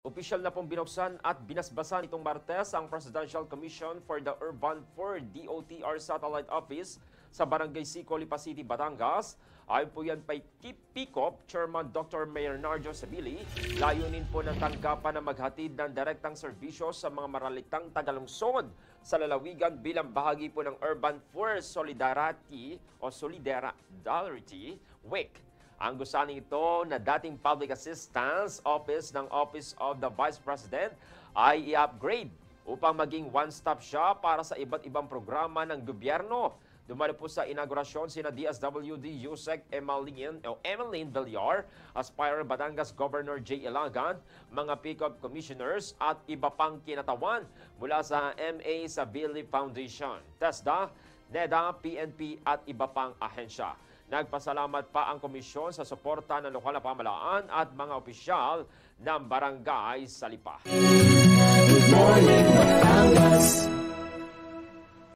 Opisyal na pong binuksan at binasbasan itong Martes ang Presidential Commission for the Urban for DOTR Satellite Office sa Barangay Sico, Lipa City, Batangas. Ayon po yan kay PICOP Chairman Dr. Mayor Narjo Sabili, layunin po ng tanggapan na maghatid ng direktang serbisyo sa mga maralitang tagalungsod sa lalawigan bilang bahagi po ng Urban for Solidarity o Solidarity Week. Ang gusaning ito na dating Public Assistance Office ng Office of the Vice President ay i-upgrade upang maging one-stop shop para sa iba't ibang programa ng gobyerno. Dumalo po sa inaugurasyon sina DSWD Yusek Emeline Villar, Aspire Batangas Governor J. Ilagan, mga PICOP Commissioners at iba pang kinatawan mula sa MA Sabili Foundation, TESDA, NEDA, PNP at iba pang ahensya. Nagpasalamat pa ang komisyon sa suporta ng lokal na pamahalaan at mga opisyal ng barangay sa Lipa.